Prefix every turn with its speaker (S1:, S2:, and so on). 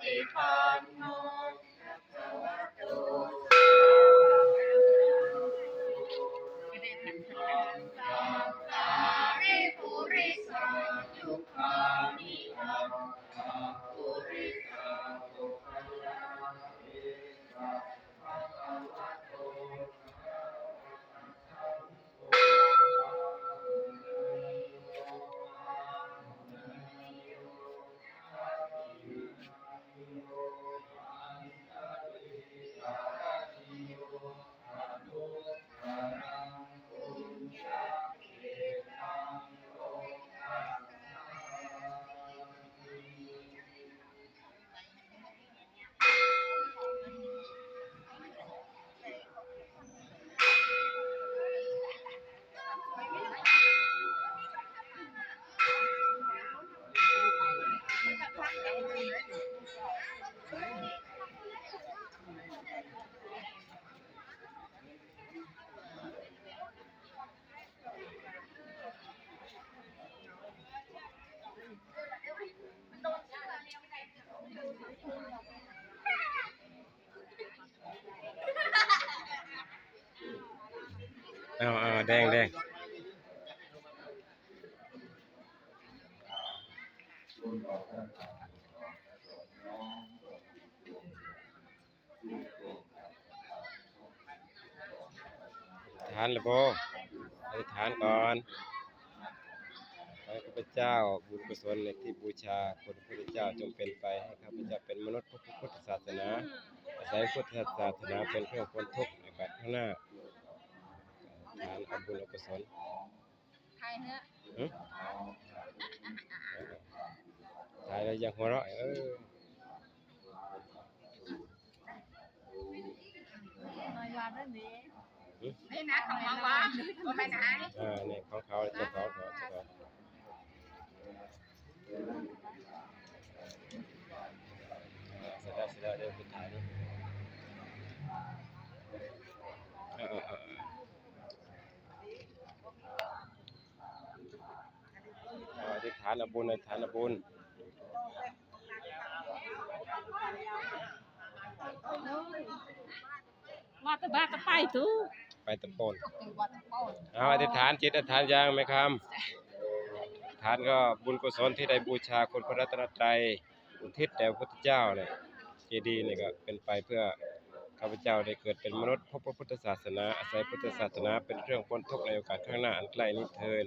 S1: ฏิปันโนภะคะวะโตสัพพะริปุริสายุคานิอัตถะปุริสาปุคละเอตัสภะคะวะโต
S2: แดงฐานเลยโบอธิษฐานก่อนให้ข้าพเจ้าบุญกุศลในที่บูชาคุณพระพุทธเจ้าจงเป็นไปให้ข้าพเจ้าเป็นมนุษย์พุทธศาสนาอาศัยพุทธศาสนาเป็นเครื่องพ้นทุกข์ในการข้างหน้าฐานเอาบุญเอากุศลถ่ายแล้วยังหัวเราะ
S1: นี่นะของเราวะก็ไปไหน
S2: นี่ของเขาเจ้าของเสร็จแล้วเดี๋ยวไปถ่ายนี่อธิษฐานเอาบุญอธิษฐานเอาบุญ
S3: ว่าแต่บ้าก็ไปตู
S2: ไปตะโปนอธิษฐานจิตอธิษฐานยังไหมครับฐานก็บุญกุศลที่ได้บูชาคุณพระรัตนตรัยอุทิศแด่พระพุทธเจ้าเนี่ยเจดีย์นี่ก็เป็นไปเพื่อข้าพเจ้าได้เกิดเป็นมนุษย์พบพระพุทธศาสนาอาศัยพุทธศาสนาเป็นเครื่องพ้นทุกข์ในโอกาสข้างหน้าอันใกล้นี้เถิด